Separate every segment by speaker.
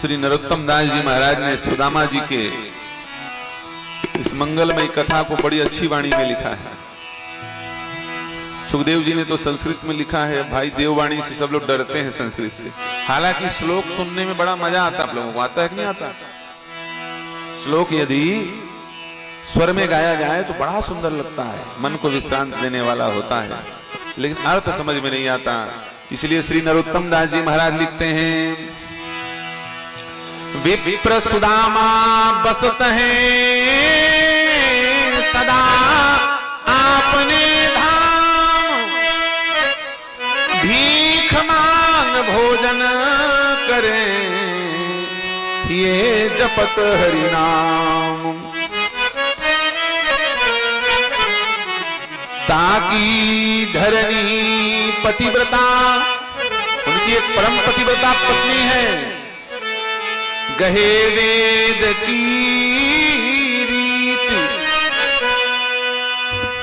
Speaker 1: श्री नरोत्तम दास जी महाराज ने सुदामा जी के इस मंगलमय कथा को बड़ी अच्छी वाणी में लिखा है। सुखदेव जी ने तो संस्कृत में लिखा है, भाई देववाणी से सब लोग डरते हैं संस्कृत से। हालांकि श्लोक सुनने में बड़ा मजा आता है। आप लोगों को आता है कि नहीं आता? श्लोक यदि स्वर में गाया जाए तो बड़ा सुंदर लगता है, मन को विश्रांति देने वाला होता है, लेकिन अर्थ समझ में नहीं आता। इसलिए श्री नरोत्तम दास जी महाराज लिखते हैं, विप्र सुदामा बसत हैं सदा आपने धाम, भीख मांग भोजन करें ये जपत हरि नाम, ताकि धरणी पतिव्रता, उनकी एक परम पतिव्रता पत्नी है, गहे वेद की रीत,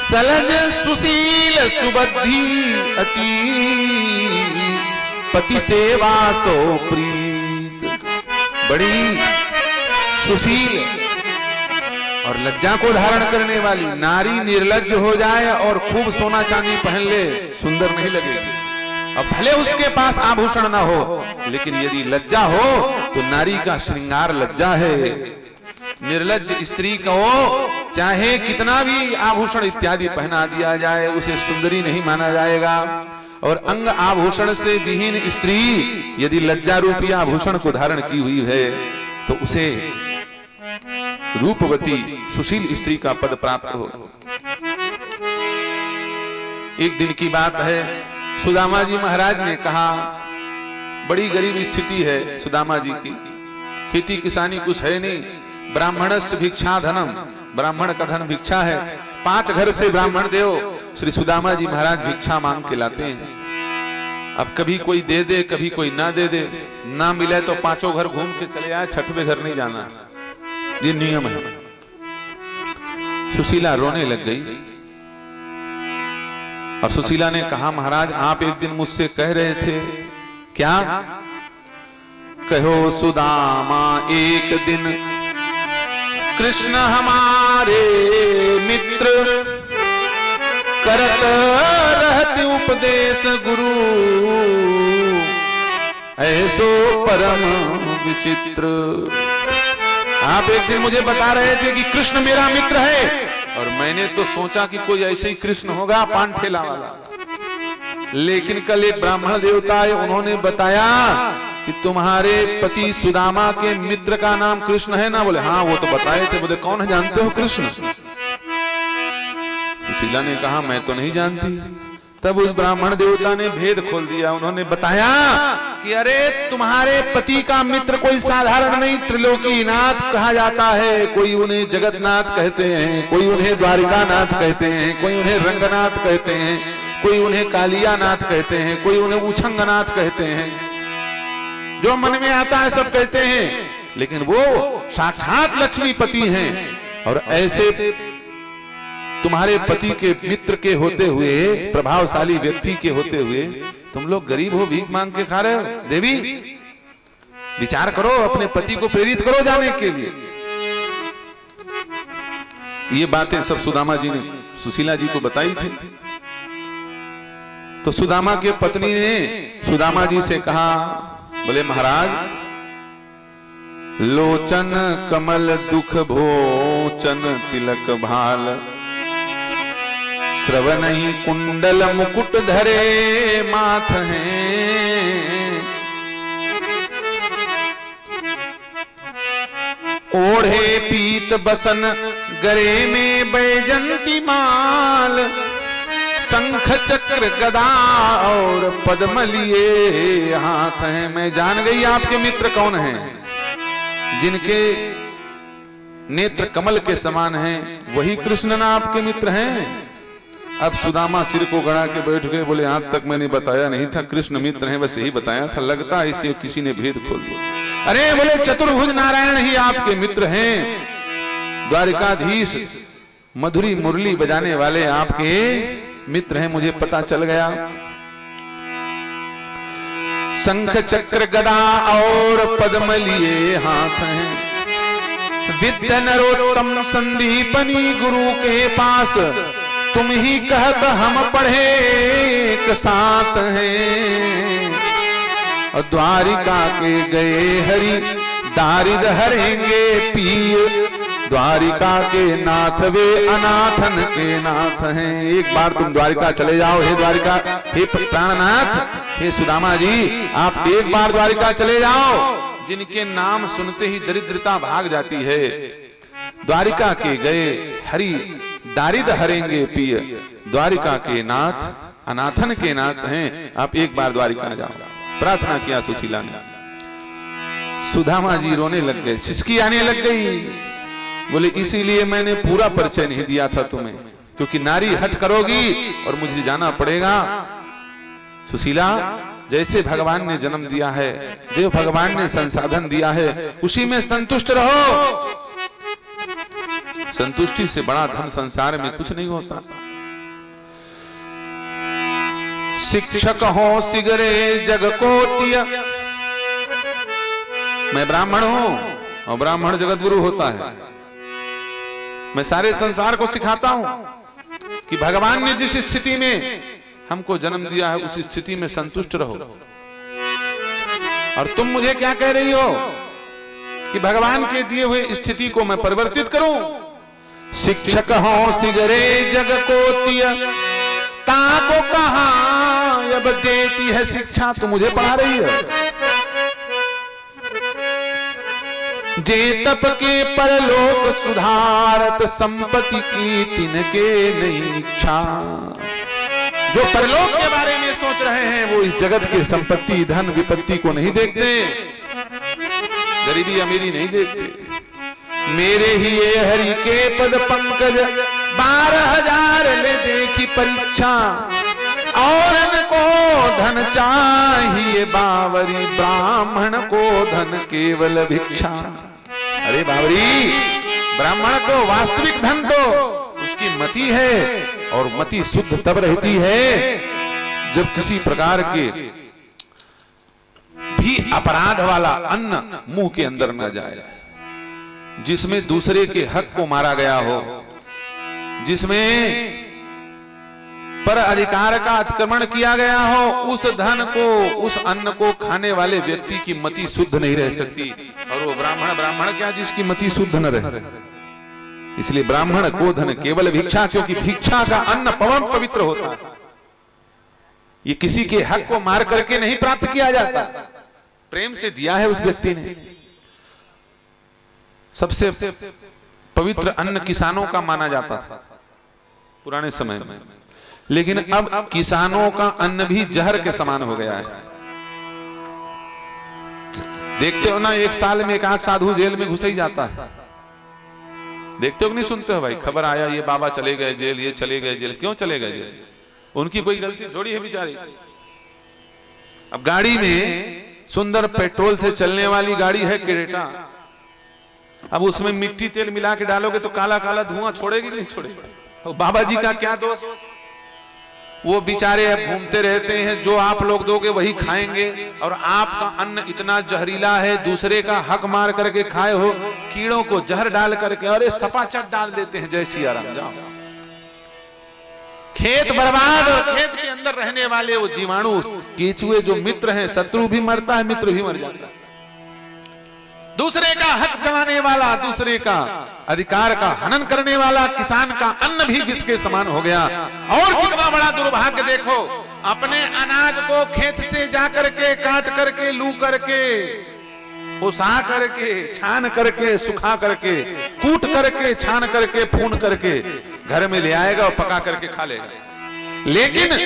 Speaker 1: सलज सुशील सुबद्धि अति, पति सेवा सो प्रीत। बड़ी सुशील और लज्जा को धारण करने वाली नारी निर्लज्ज हो जाए और खूब सोना चांदी पहन ले, सुंदर नहीं लगेगी। अब भले उसके पास आभूषण ना हो, लेकिन यदि लज्जा हो तो नारी का श्रृंगार लज्जा है। निर्लज्ज स्त्री को चाहे कितना भी आभूषण इत्यादि पहना दिया जाए, उसे सुंदरी नहीं माना जाएगा। और अंग आभूषण से विहीन स्त्री यदि लज्जा रूपी आभूषण को धारण की हुई है तो उसे रूपवती सुशील स्त्री का पद प्राप्त हो। एक दिन की बात है, सुदामा जी महाराज ने कहा, बड़ी गरीब स्थिति है सुदामा जी की, खेती किसानी कुछ है नहीं, ब्राह्मणस्य भिक्षा धनम, ब्राह्मण का धन भिक्षा है, 5 घर से ब्राह्मण देव। श्री सुदामा जी महाराज भिक्षा मांग के लाते हैं। अब कभी कोई दे दे, कभी कोई ना दे दे, ना मिले तो 5 घर घूम के चले आए, 6वें घर नहीं जाना, ये नियम है। सुशीला रोने लग गई और सुशीला ने कहा, महाराज आप एक दिन मुझसे कह रहे थे, क्या? कहो सुदामा एक दिन कृष्ण हमारे मित्र, करत रहते उपदेश गुरु, ऐसो परम विचित्र। आप एक दिन मुझे बता रहे थे कि कृष्ण मेरा मित्र है, और मैंने तो सोचा कि कोई ऐसे ही कृष्ण होगा पान ठेला वाला, लेकिन कल एक ब्राह्मण देवता है, उन्होंने बताया कि तुम्हारे पति सुदामा के मित्र का नाम कृष्ण है ना? बोले हाँ वो तो बताए थे। बोले कौन है, जानते हो कृष्ण? सुशीला ने कहा मैं तो नहीं जानती। तब उस ब्राह्मण देवता ने भेद खोल दिया, उन्होंने बताया कि अरे तुम्हारे पति का मित्र कोई साधारण नहीं, त्रिलोकीनाथ कहा जाता है। कोई उन्हें जगन्नाथ कहते हैं, कोई उन्हें द्वारिकानाथ कहते हैं, कोई उन्हें रंगनाथ कहते हैं, कोई उन्हें कालियानाथ कहते हैं, कोई उन्हें उछंगनाथ कहते हैं, जो मन में आता है सब कहते हैं, लेकिन वो साक्षात लक्ष्मीपति हैं। और ऐसे तुम्हारे पति के मित्र के होते हुए, प्रभावशाली व्यक्ति के होते हुए, तुम लोग गरीब हो, भीख मांग के खा रहे हो। देवी विचार करो, अपने पति को प्रेरित करो जाने के लिए। ये बातें सब सुदामा जी ने सुशीला जी को बताई थी। तो सुदामा के पत्नी ने सुदामा जी से कहा, बोले महाराज लोचन कमल दुख भोचन तिलक भाल, श्रवण ही कुंडल मुकुट धरे माथ हैं, ओढ़े पीत बसन गरे में बैजंती माल, शंख चक्र गदा और पद्म लिए हाथ हैं। मैं जान गई आपके मित्र कौन हैं, जिनके नेत्र कमल के समान हैं, वही कृष्ण ना आपके मित्र हैं। अब सुदामा सिर को गड़ा के बैठ गए, बोले आज तक मैंने बताया नहीं था कृष्ण मित्र हैं, बस यही बताया था, लगता है इसे किसी ने भेद खोल दिया। अरे बोले चतुर्भुज नारायण ही आपके मित्र हैं, द्वारिकाधीश मधुरी मुरली बजाने वाले आपके मित्र हैं, मुझे पता चल गया। शंख चक्र गदा और पद्म लिए हाथ हैं। विद्या नरोत्तम संदीपनी गुरु के पास, तुम ही कहत हम पढ़े एक साथ हैं। और द्वारिका के गए हरि दारिद हरेंगे पिय, द्वारिका के नाथ वे अनाथन के नाथ हैं। एक बार तुम द्वारिका चले जाओ, हे द्वारिका, हे प्राणनाथ, हे सुदामा जी, आप एक बार द्वारिका चले जाओ। जिनके नाम सुनते ही दरिद्रता भाग जाती है। द्वारिका के गए हरि दारिद हरेंगे पिय, द्वारिका के नाथ अनाथन के नाथ हैं। आप एक बार द्वारिका जाओ। प्रार्थना किया सुशीला ने। सुदामा जी रोने लग गए, सिसकी आने लग गई। बोले इसीलिए मैंने पूरा परिचय नहीं दिया था तुम्हें, क्योंकि नारी हट करोगी और मुझे जाना पड़ेगा। सुशीला, जैसे भगवान ने जन्म दिया है, जो भगवान ने संसाधन दिया है, उसी में संतुष्ट रहो। संतुष्टि से बड़ा धन संसार में कुछ नहीं होता। शिक्षक हो सिगरे जग को तिया, मैं ब्राह्मण हूं और ब्राह्मण जगत गुरु होता है। मैं सारे संसार को सिखाता हूं कि भगवान ने जिस स्थिति में हमको जन्म दिया है उस स्थिति में संतुष्ट रहो। और तुम मुझे क्या कह रही हो कि भगवान के दिए हुए स्थिति को मैं परिवर्तित करूं। शिक्षक हो सिगरे जग को तिया, ताको कहां अब देती है शिक्षा। तू मुझे पढ़ा रही है। जे तप के परलोक सुधारत, संपत्ति की तिनके नहीं इच्छा। जो परलोक के बारे में सोच रहे हैं वो इस जगत के संपत्ति धन विपत्ति को नहीं देखते, गरीबी अमीरी नहीं देखते। मेरे ही ये हरि के पद पंकज, 12,000 ले देखी परीक्षा। और को धन चाहिए बावरी, ब्राह्मण को धन केवल भिक्षा। अरे बावरी, ब्राह्मण को वास्तविक धन तो उसकी मति है, और मति शुद्ध तब रहती है जब किसी प्रकार के भी अपराध वाला अन्न मुंह के अंदर न जाए, जिसमें दूसरे के हक को मारा गया हो, जिसमें पर अधिकार का अतिक्रमण किया गया हो, उस धन को, उस अन्न को खाने वाले व्यक्ति की मति शुद्ध नहीं रह सकती। और वो ब्राह्मण क्या जिसकी मति शुद्ध न रहे। इसलिए ब्राह्मण को धन केवल भिक्षा, क्योंकि भिक्षा का अन्न पवन पवित्र होता है। ये किसी के हक को मार करके नहीं प्राप्त किया जाता, प्रेम से दिया है उस व्यक्ति ने। सबसे पवित्र अन्न किसानों का माना जाता था पुराने समय में, लेकिन अब किसानों का अन्न भी जहर के समान हो गया है। देखते हो ना, एक साल में एक आध साधु जेल में घुस ही जाता है। देखते हो कि नहीं सुनते हो भाई, खबर आया ये बाबा चले गए जेल, ये चले गए जेल। क्यों चले गए जेल? उनकी कोई गलती थोड़ी है बेचारी। अब गाड़ी में सुंदर पेट्रोल से चलने वाली गाड़ी है क्रेटा, अब उसमें मिट्टी तेल मिला के डालोगे तो काला काला धुआं छोड़ेगी नहीं छोड़ेगी? तो बाबा जी का क्या दोष? वो बेचारे अब घूमते रहते हैं, जो आप लोग दोगे वही खाएंगे। और आपका अन्न इतना जहरीला है, दूसरे का हक मार करके खाए हो, कीड़ों को जहर डाल करके, अरे सपाचट डाल देते हैं। जय सिया राम। जाओ, खेत बर्बाद, और खेत के अंदर रहने वाले वो जीवाणु केचुए जो मित्र हैं, शत्रु भी मरता है, मित्र भी मर जाता है। दूसरे का हक जमाने वाला, दूसरे का अधिकार का हनन करने वाला किसान का अन्न भी विष के समान हो गया। और कितना बड़ा दुर्भाग्य देखो, अपने अनाज को खेत से जाकर के काट करके, लू करके, उसा करके, छान करके, सुखा करके, कूट करके, छान करके, फून करके घर में ले आएगा और पका करके खा लेगा। लेकिन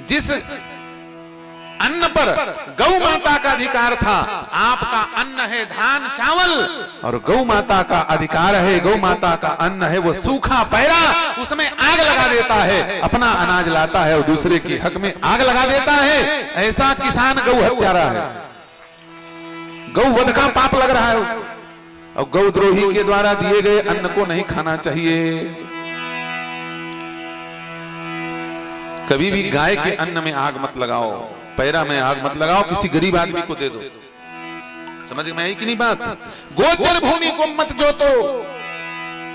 Speaker 1: जिस अन्न पर गौ माता का अधिकार था, आपका अन्न है धान चावल, और गौ माता का अधिकार है, गौ माता का अन्न है वो सूखा पैरा, उसमें आग लगा देता है, अपना अनाज लाता है और दूसरे के हक में आग लगा देता है। ऐसा किसान गौ हत्यारा है, गौ वध का पाप लग रहा है उसको। और गौ द्रोही के द्वारा दिए गए अन्न को नहीं खाना चाहिए। कभी भी गाय के अन्न में आग मत लगाओ, पैरा में आग मत लगाओ, किसी गरीब आदमी को दे दो। समझ में आई कि नहीं बात? गोचर भूमि को मत जोतो।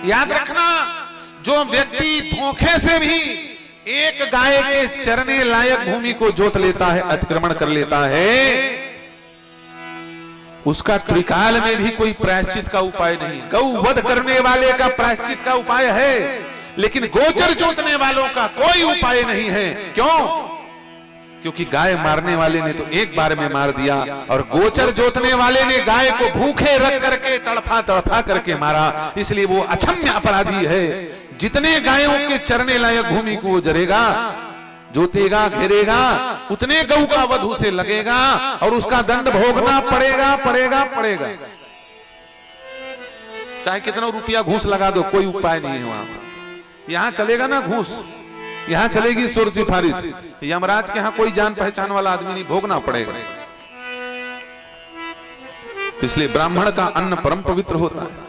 Speaker 1: याद रखना, जो व्यक्ति धोखे से भी एक गाय के चरने लायक भूमि को जोत लेता है, अतिक्रमण कर लेता है, उसका त्रिकाल में भी कोई प्रायश्चित का उपाय नहीं। गौ वध करने वाले का प्रायश्चित का उपाय है, लेकिन गोचर जोतने वालों का कोई उपाय नहीं है। क्यों? क्योंकि गाय मारने वाले ने तो एक बार में मार दिया, और गोचर जोतने वाले ने गाय को भूखे रख करके तड़फा तड़फा करके मारा, इसलिए वो अक्षम्य अपराधी है। जितने गायों के चरने लायक भूमि को वो जरेगा, जोतेगा, घेरेगा, उतने गौ का वध उसे लगेगा और उसका दंड भोगना पड़ेगा पड़ेगा पड़ेगा। चाहे कितना रुपया घूस लगा दो, कोई उपाय नहीं है वहां। यहां चलेगा ना घूस, यहां चलेगी सुर सिफारिश। यमराज के यहां कोई जान पहचान वाला आदमी नहीं, भोगना पड़ेगा। तो इसलिए ब्राह्मण का अन्न परम पवित्र होता है।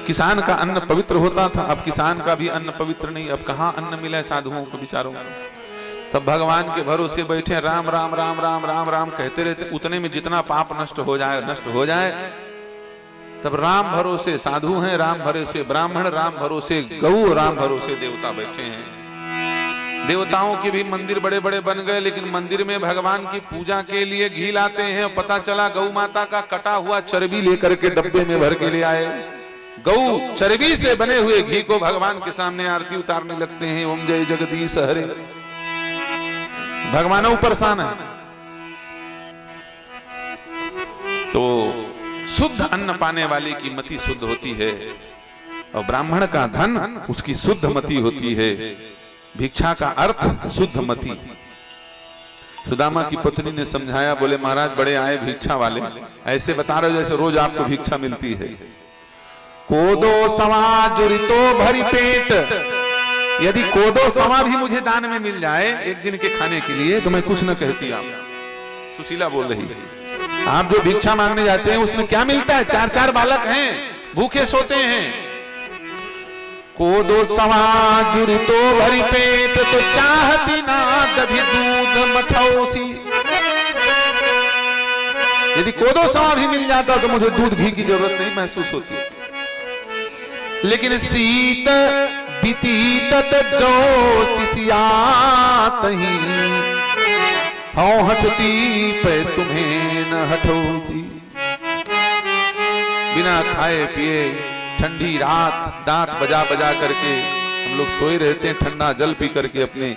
Speaker 1: किसान का अन्न पवित्र होता था, अब किसान का भी अन्न पवित्र नहीं। अब कहां अन्न मिला साधुओं को बेचारों को? तब भगवान के भरोसे बैठे, राम राम राम राम राम राम कहते रहते, उतने में जितना पाप नष्ट हो जाए। तब राम भरोसे साधु हैं, राम भरोसे ब्राह्मण, राम भरोसे गौ, राम भरोसे देवता बैठे हैं। देवताओं के भी मंदिर बड़े बड़े बन गए, लेकिन मंदिर में भगवान की पूजा के लिए घी लाते हैं। पता चला गौ माता का कटा हुआ चर्बी लेकर के डब्बे में भर के ले आए। गौ चर्बी से बने हुए घी को भगवान के सामने आरती उतारने लगते हैं। ओम जय जगदीश हरे। भगवान परेशान है। तो शुद्ध अन्न पाने वाले की मति शुद्ध होती है, और ब्राह्मण का धन उसकी शुद्ध मति होती है। भिक्षा का अर्थ शुद्ध मति। सुदामा की पत्नी ने समझाया, बोले महाराज बड़े आए भिक्षा वाले, ऐसे बता रहे हो जैसे रोज आपको भिक्षा मिलती है। कोदो सवा जुरितो भरी पेट, यदि कोदो सवा भी मुझे दान में मिल जाए एक दिन के खाने के लिए तो मैं कुछ न कहती। आप सुशीला बोल रही है। आप जो भिक्षा मांगने जाते हैं उसमें क्या मिलता है? 4-4 बालक हैं, भूखे सोते हैं। कोदो सवा जुरितो भरी पेट, तो चाहती ना दधी दूध मठौसी। यदि कोदो सवा भी मिल जाता तो मुझे दूध घी की जरूरत नहीं महसूस होती। लेकिन शीत बीतीत जो शिष्यात ही, हाँ हटती पे तुम्हें न हटोती। बिना खाए पिए ठंडी रात दांत बजा बजा करके हम लोग सोए रहते हैं, ठंडा जल पी करके अपने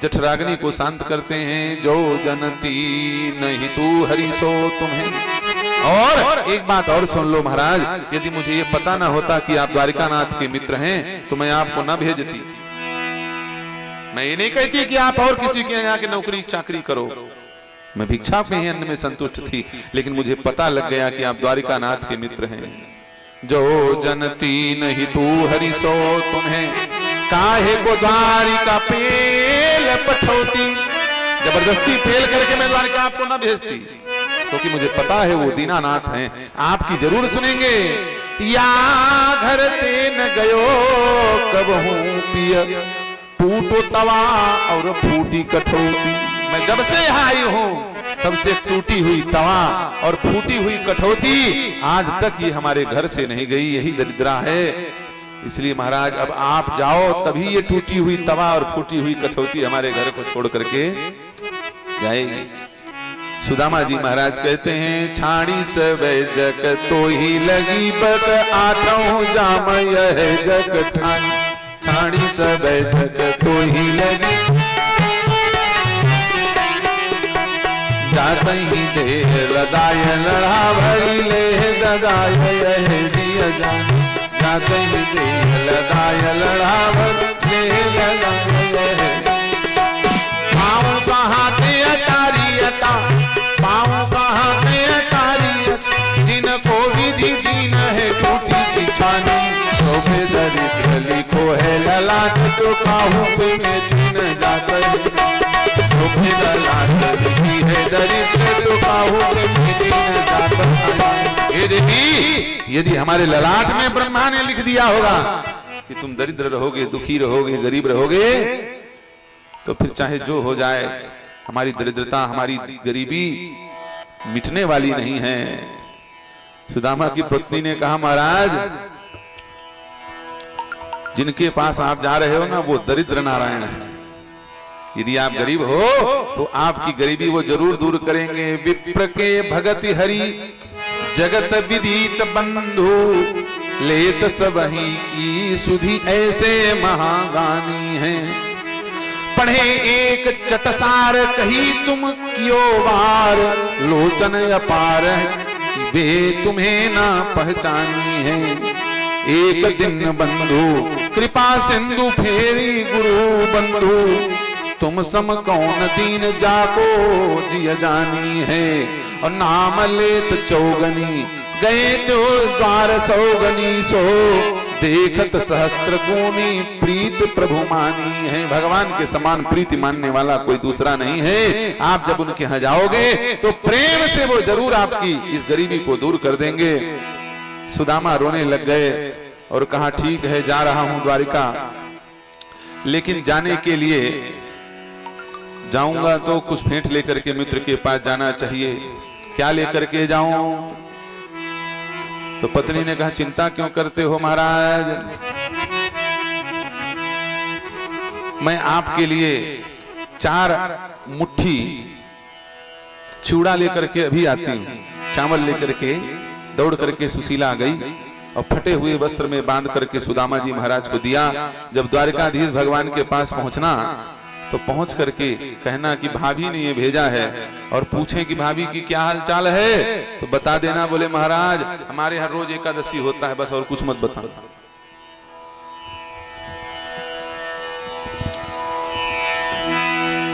Speaker 1: जठराग्नि को शांत करते हैं। जो जनती नहीं तू हरि सो तुम्हें। और एक बात और सुन लो महाराज, यदि मुझे ये पता ना होता कि आप द्वारिकानाथ के मित्र हैं तो मैं आपको ना भेजती। मैं ये नहीं कहती कि आप और किसी के यहाँ की नौकरी चाकरी करो, मैं भिक्षा में ही अन्न में संतुष्ट थी, लेकिन मुझे पता लग गया कि आप द्वारिकानाथ के मित्र हैं। जो जनती नहीं तू हरि सो तुम्हें, काहे को द्वारिका पेल पठौती। जबरदस्ती पेल करके मैं द्वारिका आपको ना भेजती, क्योंकि मुझे पता है वो दीनानाथ हैं, आपकी जरूर सुनेंगे। या घर ते न गयो कब हूँ पिय, टूटो तवा और फूटी कठौती। मैं जब से यहाँ आई हूँ तब से टूटी हुई तवा और फूटी हुई कठौती आज तक ये हमारे घर से नहीं गई। यही दरिद्रा है। इसलिए महाराज अब आप जाओ तभी ये टूटी हुई तवा और फूटी हुई कठौती हमारे घर को छोड़ करके जाएगी। सुदामा जी महाराज कहते हैं, छाड़ी सब जग तो ही लगी बत आठों जाम यह जग ठानी। छाड़ी सब जग तो ही लगी जाते ही दे लदाय लड़ा भरी ले ददाय यह दिया जान। जाते ही दे लदाय लड़ा भरी ले ददाय। पाँव कहाँ ते अटारियता, पाँव कहाँ ते अटारियता, जिनको विधि दीन है टूटी सी छानी। शोभे दरिद्र लिखो है ललाट, तो काहू पे में दीन जाता है। शोभे ललाट लिखी है दरिद्र, तो काहू पे में दीन जाता है। यदि हमारे ललाट में ब्रह्मा ने लिख दिया होगा कि तुम दरिद्र रहोगे, दुखी रहोगे, गरीब रहोगे, तो फिर चाहे जो हो जाए, हमारी दरिद्रता, हमारी गरीबी मिटने वाली नहीं है। सुदामा की पत्नी ने कहा, महाराज जिनके पास आप जा रहे हो ना, वो दरिद्र नारायण है। यदि आप गरीब हो तो आपकी गरीबी वो जरूर दूर करेंगे। विप्र के भगति हरि जगत विदित बंधु, लेत सबही की सुधि ऐसे महागानी है। पढ़े एक चटसार कही तुम कियो वार, लोचन अपार वे तुम्हें ना पहचानी है। एक दिन बंधु कृपा सिंधु फेरी गुरु बंधु, तुम सम कौन दीन जाको जिय जानी है। और नाम लेत चौगनी गए तो द्वार सौगनी, सो देखत सहस्त्र गुनी प्रीत प्रभु मानी है। भगवान के समान प्रीति मानने वाला कोई दूसरा नहीं है। आप जब उनके यहाँ जाओगे तो प्रेम से वो जरूर आपकी इस गरीबी को दूर कर देंगे। सुदामा रोने लग गए और कहा, ठीक है जा रहा हूं द्वारिका, लेकिन जाने के लिए जाऊंगा तो कुछ भेंट लेकर के मित्र के पास जाना चाहिए। क्या लेकर के जाऊं? तो पत्नी ने कहा, चिंता क्यों करते हो महाराज, मैं आपके लिए 4 मुट्ठी चूड़ा लेकर के अभी आती हूं। चावल लेकर के दौड़ करके सुशीला गई और फटे हुए वस्त्र में बांध करके सुदामा जी महाराज को दिया। जब द्वारकाधीश भगवान के पास पहुंचना तो पहुंच करके कहना कि भाभी ने ये भेजा है, और पूछें कि भाभी की क्या हाल चाल है तो बता देना। बोले महाराज हमारे हर रोज एकादशी होता है, बस और कुछ मत बताना।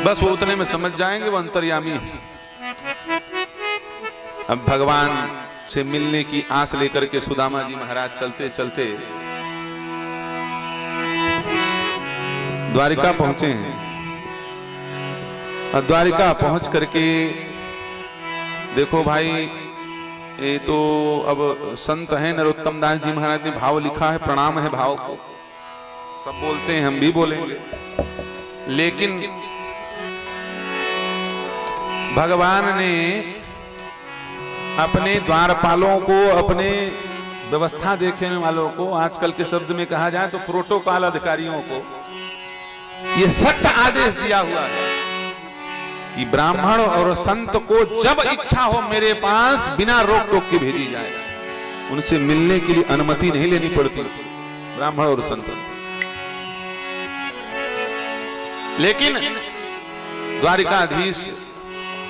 Speaker 1: बस वो उतने में समझ जाएंगे वो अंतर्यामी है। अब भगवान से मिलने की आस लेकर के सुदामा जी महाराज चलते चलते द्वारिका पहुंचे हैं। और द्वारिका पहुंच करके देखो भाई, ये तो अब संत हैं नरोत्तम दास जी महाराज ने भाव लिखा है, प्रणाम है भाव को, सब बोलते हैं हम भी बोलेंगे। लेकिन भगवान ने अपने द्वारपालों को, अपने व्यवस्था देखने वालों को, आजकल के शब्द में कहा जाए तो प्रोटोकॉल अधिकारियों को ये सख्त आदेश दिया हुआ है कि ब्राह्मण और संत को जब इच्छा हो मेरे पास बिना रोक टोक के भेजी जाए। उनसे मिलने के लिए अनुमति नहीं लेनी पड़ती ब्राह्मण और संत। लेकिन द्वारिकाधीश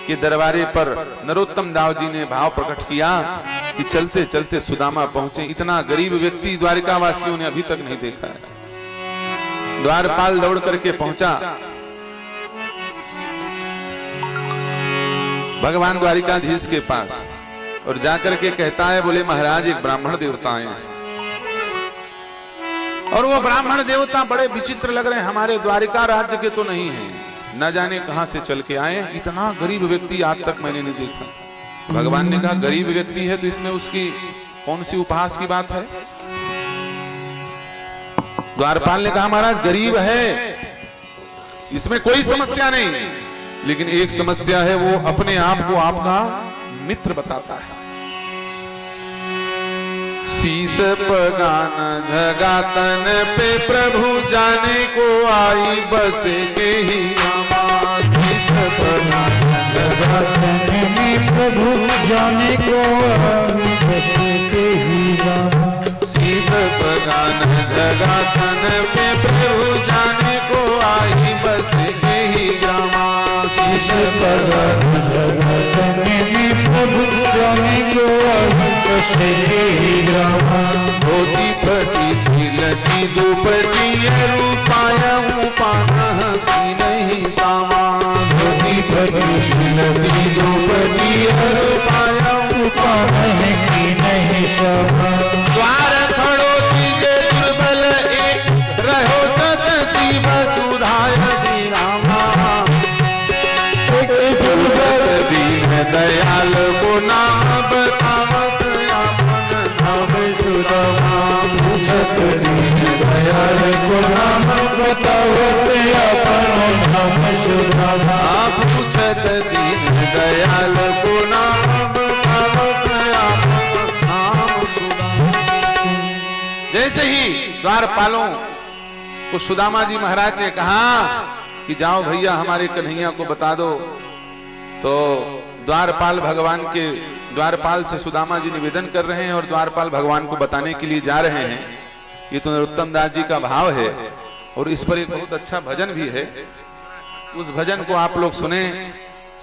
Speaker 1: के दरबारे पर नरोत्तम दास जी ने भाव प्रकट किया कि चलते चलते सुदामा पहुंचे। इतना गरीब व्यक्ति द्वारिका वासियों ने अभी तक नहीं देखा है। द्वारपाल दौड़ करके पहुंचा। भगवान द्वारिकाधीश के पास और जाकर के कहता है, बोले महाराज एक ब्राह्मण देवता आए हैं, और वो ब्राह्मण देवता बड़े विचित्र लग रहे हैं, हमारे द्वारिका राज्य के तो नहीं है, न जाने कहां से चल के आए। इतना गरीब व्यक्ति आज तक मैंने नहीं देखा। भगवान ने कहा गरीब व्यक्ति है तो इसमें उसकी कौन सी उपहास की बात है? द्वारपाल ने कहा महाराज गरीब है, इसमें कोई समस्या नहीं, लेकिन एक समस्या है, वो अपने आप को आपका मित्र बताता है। शीस पगान झगातन पे प्रभु जाने को आई बस के ही रामा। शीस पगान झगातन में प्रभु जाने को आई बस के ही रामा। शीस पगान झगातन पे प्रभु जाने को आई बस के ही रामा। शीस पगान झगातन में प्रभु जाने को आई बस के ही रामा। धोती फटी सिलटी दुपटी रूपाया पाना की नहीं सामा। धोती फटी सिलटी दुपटी रूपाया पाना की नहीं सामा। द्वार खड़ो तीजे दुर्बल एक रहो तसी वसुधाय दी रामा। दीन दयाल को नाम बतावत नाम सुदामा। पूछत दीन दयाल को नाम
Speaker 2: बतावत अपनो नाम सुदामा।
Speaker 1: पूछत दीन दयाल को नाम बतावत अपनो नाम सुदामा। जैसे ही द्वारपालों को सुदामा जी महाराज ने कहा कि जाओ भैया हमारे कन्हैया को बता दो, तो द्वारपाल भगवान के द्वारपाल से सुदामा जी निवेदन कर रहे हैं और द्वारपाल भगवान को बताने के लिए जा रहे हैं। ये तो नरोत्तम दास जी का भाव है और इस पर एक बहुत अच्छा भजन भी है। उस भजन को आप लोग सुने।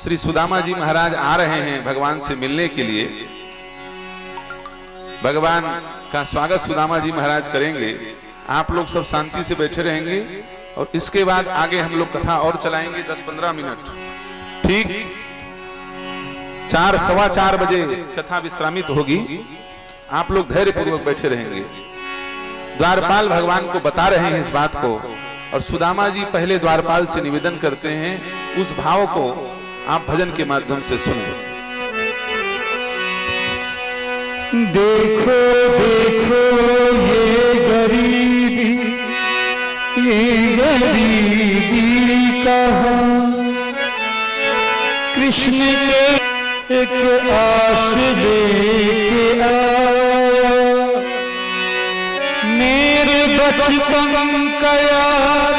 Speaker 1: श्री सुदामा जी महाराज आ रहे हैं भगवान से मिलने के लिए। भगवान का स्वागत सुदामा जी महाराज करेंगे। आप लोग सब शांति से बैठे रहेंगे और इसके बाद आगे हम लोग कथा और चलाएंगे 10-15 मिनट। ठीक 4 सवा 4 बजे कथा विश्रामित होगी। आप लोग धैर्य पूर्वक बैठे रहेंगे। द्वारपाल भगवान को बता रहे हैं इस बात को और सुदामा जी पहले द्वारपाल से निवेदन करते हैं। उस भाव को आप भजन के माध्यम से सुने।
Speaker 2: देखो देखो ये गरीबी कहा कृष्ण के एक आस देके आया। मेरे बचपन का यार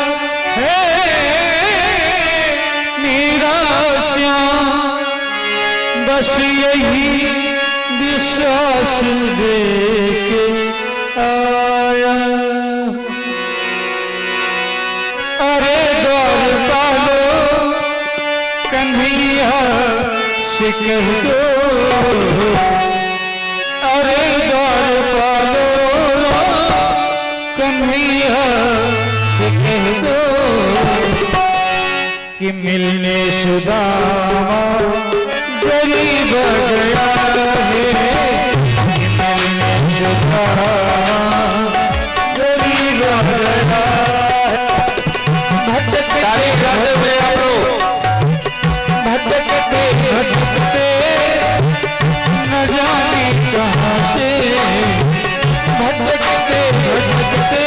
Speaker 2: है मेरा श्याम, बस यही विश्वास देके आया। अरे द्वारपालो कन्हैया से कह दो, अरे द्वारपालो कन्हैया से कह दो कि मिलने सुदामा गरीब गया है। कि मिलने सुदामा गरीब गया है। भटकते भटकते न जाने कहाँ से, भटकते भटकते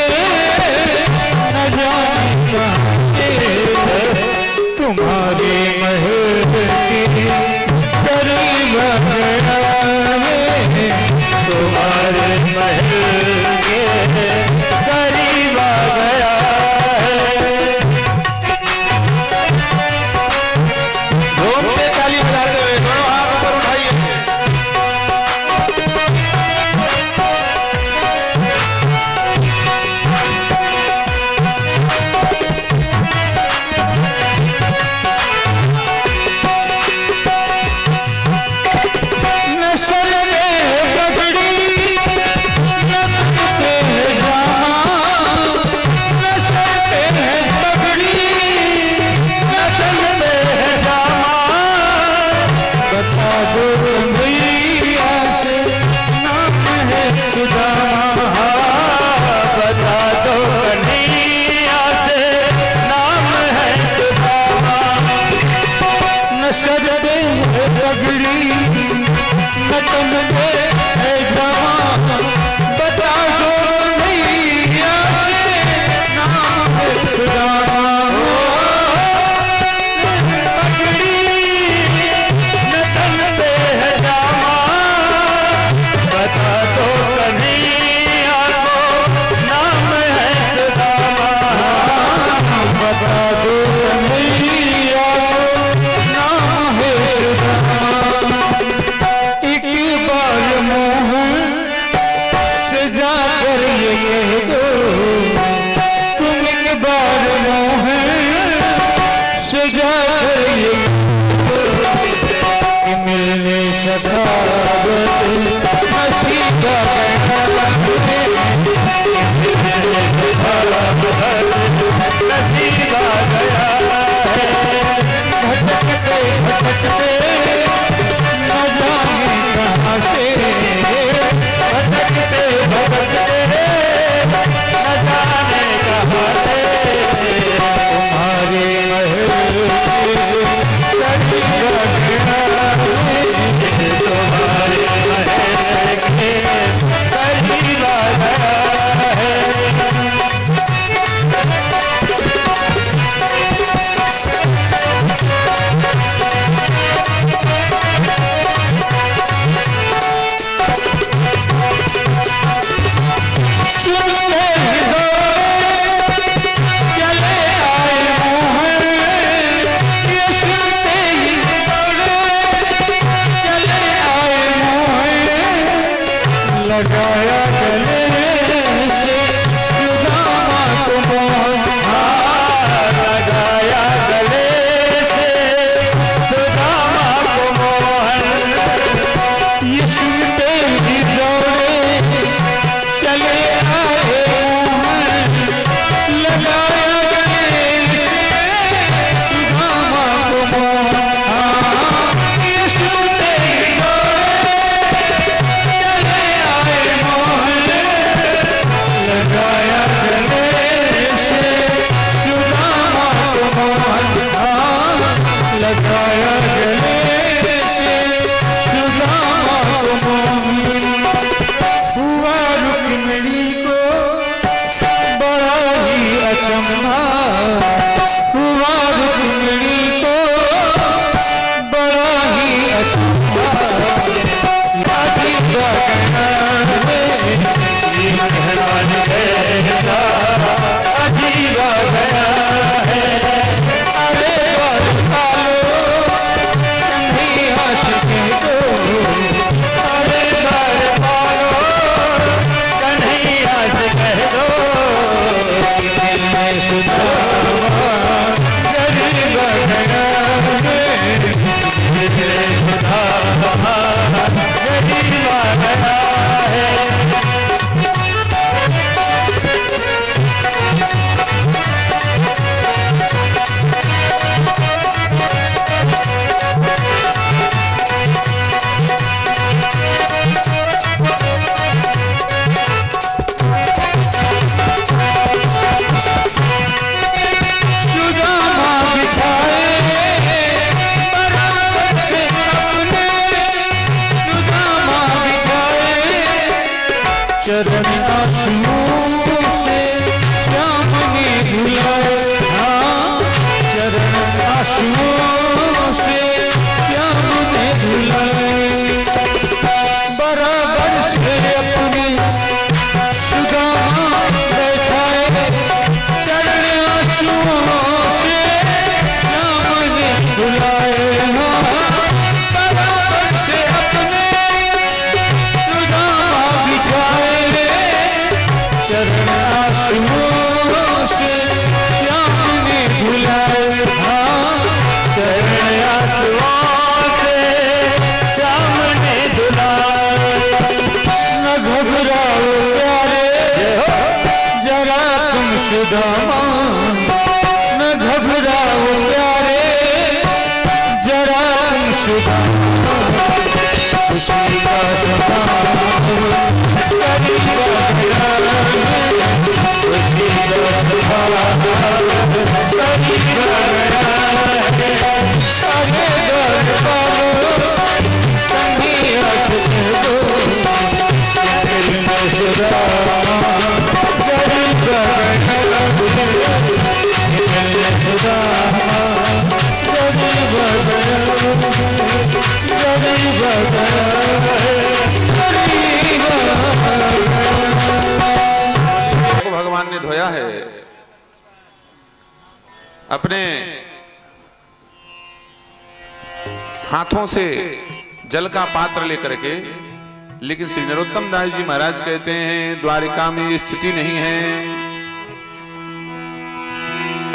Speaker 2: न जाने कहाँ से, तुम्हारे महल के करीब गया है। तुम्हारे महल के करीब गया है।
Speaker 1: जोर से ताली बजाते हुए दोनों हाथ ऊपर उठाइए।
Speaker 2: नस्ल में पगड़ी नस्ल पे जामा, नस्ल पे पगड़ी नस्ल में जामा। बता दो भैया से नाम है सुदामा। बता दो कन्हैया से नाम है सुदामा। नस्ल पे पगड़ी नतन में है जामा। बता दो भैया से नाम है सुदामा। पगड़ी नतन पे है जामा। बता दो कन्हैया को नाम है सुदामा। बता दो कन्हैया को नाम है सुदामा। एक बार मोहन सजा कर ये कह दो, तुम एक बार मोहन सजा कर ये कह दो कि मिलने सखावत नसीब गया है। मिलने सखावत नसीब गया है। भटकते भटकते न जाने कहाँ से, भटकते भटकते न जाने कहाँ से, तुम्हारे महल के करीब गया है। तुम्हारे लगाया गले से सुदामा को मोहन, लगाया गले से सुदामा को मोहन। ये सुनते ही दौड़े चले आए मोहन, लगाया गले से सुदामा को मोहन। ये सुनते ही लगाया गले से सुदामा को मोहन, लगाया गले से सुदामा को मोहन। हुआ रुक्मिणी को बड़ा ही अचंभा, हुआ रुक्मिणी को बड़ा ही अचंभा। अजीबा गया है, अरे पालो कन्हैया से दो, अरे पालो कन्हैया से कह दो कि दिल में सुदामा गरीब गया है, दिल में सुदामा गरीबा गया है। सुदामा बिठाए बराबर से अपने, सुदामा बिठाए चरण आंसुओं से श्याम ने धुलाए, हाँ चरण आंसुओं से श्याम ने धुलाए। बराबर से अपने सुदामा बैठाए चरण आंसुओं से श्याम ने धुलाए, बराबर से अपने सुदामा बिठाए चरण आंसुओं से श्याम ने धुलाए, चरण आंसुओं से श्याम ने धुलाए। न घबराओ प्यारे जरा तुम सुदामा, न घबराओ प्यारे जरा तुम सुदामा, खुशी का समा करीब गया है, खुशी का समा करीब गया है। अरे दर्द पालो कन्हैया से दो, दिल में सुदामा गरीब गया है, दिल में सुदामा गरीब
Speaker 1: को भगवान ने धोया है अपने हाथों से जल का पात्र लेकर के, लेकिन श्री नरोत्तम दास जी महाराज कहते हैं द्वारिका में ये स्थिति नहीं है।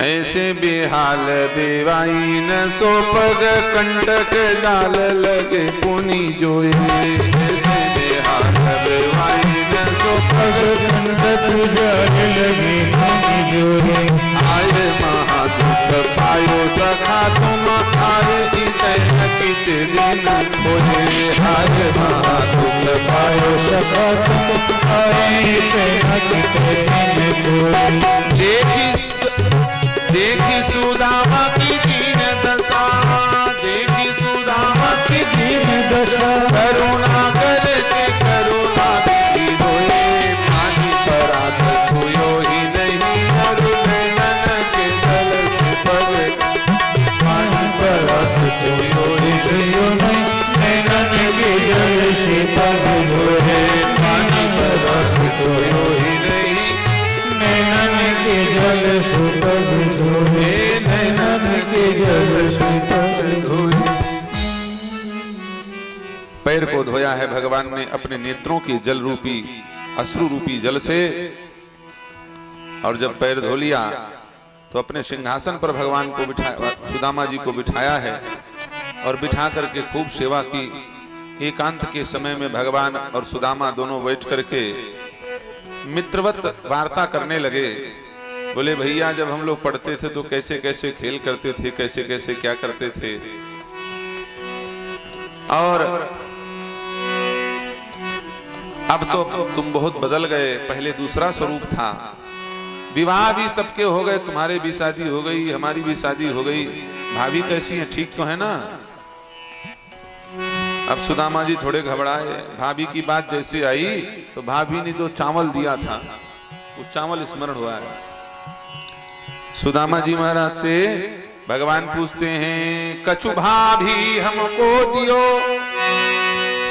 Speaker 1: ऐसे बेहाल बेवाई न सोपग कंटक डाल लगे पुनि जोए, ऐसे बेहाल बेवाई न सोपग कंटक डाल लगे पुनि जोए। आय महादुख पायो सखा तुम आए कित दिन खोजे, आय महादुख पायो सखा तुम आए कित दिन खोजे। देखी सुदामा की दीन दशा, देखी सुदामा की दीन दशा, करुणा करके करुणा की रोए। पानी परात कोयो ही नहीं अरु नैनन के जल से पवे, पानी परात कोयो ही नहीं नैनन के जल से पवे। पानी परात कोयो ही नहीं नैनन के जल से पवे, नैनन के जल से पवे। पैर को धोया है भगवान ने अपने नेत्रों के जल रूपी अश्रु रूपी जल से, और जब पैर धो लिया तो अपने सिंहासन पर भगवान को बिठाया, सुदामा जी को बिठाया है और बिठा करके खूब सेवा की। एकांत के समय में भगवान और सुदामा दोनों बैठ करके मित्रवत वार्ता करने लगे। बोले भैया जब हम लोग पढ़ते थे तो कैसे कैसे खेल करते थे, कैसे कैसे क्या करते थे, और अब तो तुम बहुत बदल गए, पहले दूसरा स्वरूप था। विवाह भी सबके हो गए, तुम्हारे भी शादी हो गई, हमारी भी शादी हो गई, भाभी कैसी है, ठीक तो है ना। अब सुदामा जी थोड़े घबराए। भाभी की बात जैसे आई तो भाभी ने जो चावल दिया था वो चावल स्मरण हुआ है। सुदामा जी महाराज से भगवान पूछते हैं, कछु भाभी हमको दियो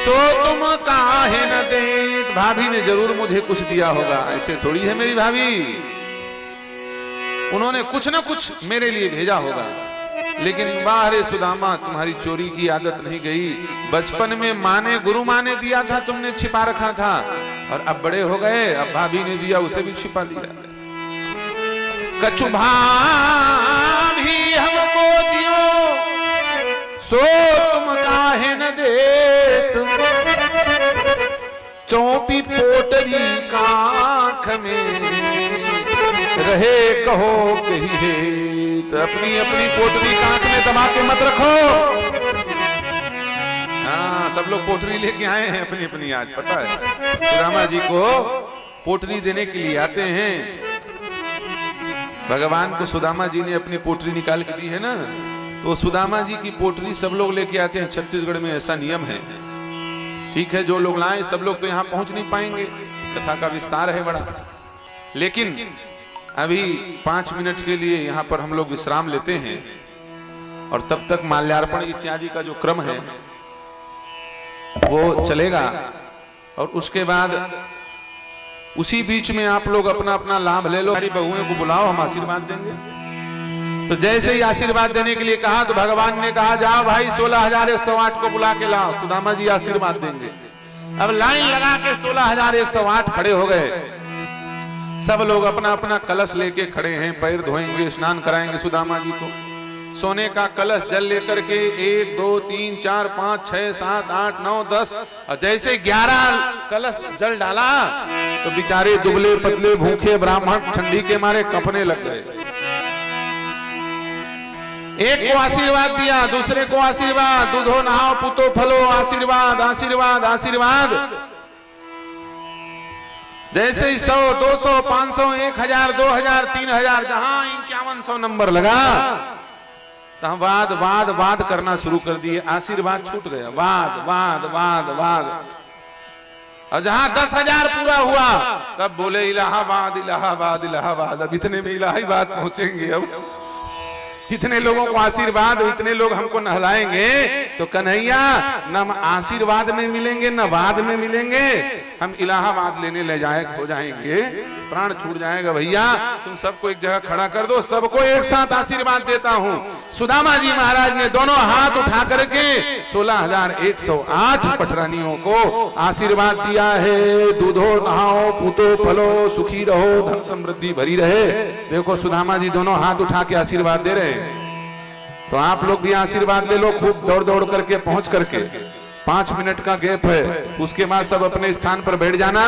Speaker 1: सो तुम काहे न देत। भाभी ने जरूर मुझे कुछ दिया होगा, ऐसे थोड़ी है मेरी भाभी, उन्होंने कुछ न कुछ मेरे लिए भेजा होगा। लेकिन वाह रे सुदामा, तुम्हारी चोरी की आदत नहीं गई। बचपन में माँ ने, गुरु माँ ने दिया था, तुमने छिपा रखा था, और अब बड़े हो गए, अब भाभी ने दिया उसे भी छिपा लिया। कछु भाभी हमको दियो सो तुम काहे न देत। चौपी पोटरी काख में रहे कहो कही है। तो अपनी अपनी पोटरी कांख में दबा के मत रखो। हाँ, सब लोग पोटरी लेके आए हैं अपनी अपनी, आज पता है सुदामा जी को पोटरी देने के लिए आते हैं। भगवान को सुदामा जी ने अपनी पोटरी निकाल के दी है ना, तो सुदामा जी की पोटरी सब लोग लेके आते हैं। छत्तीसगढ़ में ऐसा नियम है। ठीक है, जो लोग लाए सब लोग तो यहाँ पहुंच नहीं पाएंगे, कथा का विस्तार है बड़ा। लेकिन अभी 5 मिनट के लिए यहाँ पर हम लोग विश्राम लेते हैं, और तब तक माल्यार्पण इत्यादि का जो क्रम है वो चलेगा। और उसके बाद उसी बीच में आप लोग अपना अपना लाभ ले लो। हमारी बहुओं को बुलाओ, हम आशीर्वाद देंगे। तो जैसे ही आशीर्वाद देने के लिए कहा तो भगवान ने कहा, जाओ भाई 16,108 को बुला के लाओ, सुदामा जी आशीर्वाद देंगे। अब लाइन लगा के 16,108 खड़े हो गए। सब लोग अपना अपना कलश लेके खड़े हैं, पैर धोएंगे, स्नान कराएंगे सुदामा जी को। सोने का कलश जल लेकर के 1 2 3 4 5 6 7 8 9 10, और जैसे 11 कलश जल डाला तो बेचारे दुबले पतले भूखे ब्राह्मण ठंडी के मारे कपने लग गए। एक को आशीर्वाद दिया, दूसरे को आशीर्वाद, दूधो नहाओ पुतो फलो, आशीर्वाद आशीर्वाद आशीर्वाद। जैसे ही 100 200 500 1000 2000 3000 जहां 5100 नंबर लगा, तो वाद वाद वाद करना शुरू कर दिए। आशीर्वाद छूट गया, वाद वाद वाद वाद। और जहां 10,000 पूरा हुआ तब बोले इलाहाबाद इलाहाबाद इलाहाबाद। अब इतने में इलाहाबाद पहुंचेंगे। अब इतने लोगों को आशीर्वाद, इतने लोग हमको नहलाएंगे तो कन्हैया न आशीर्वाद में मिलेंगे न वाद में मिलेंगे, हम इलाहाबाद लेने ले जाए हो जाएंगे, प्राण छूट जाएगा। भैया तुम सबको एक जगह खड़ा कर दो, सबको एक साथ आशीर्वाद देता हूँ। सुदामा जी महाराज ने दोनों हाथ उठा करके 16,108 पटरानियों को आशीर्वाद दिया है। दूधो नहाओ पूतो फलो, सुखी रहो, धन समृद्धि भरी रहे। देखो सुदामा जी दोनों हाथ उठा के आशीर्वाद दे रहे हैं। तो आप लोग भी आशीर्वाद ले लो, खूब दौड़ दौड़ करके पहुंच करके। 5 मिनट का गैप है, उसके बाद सब अपने स्थान पर बैठ जाना।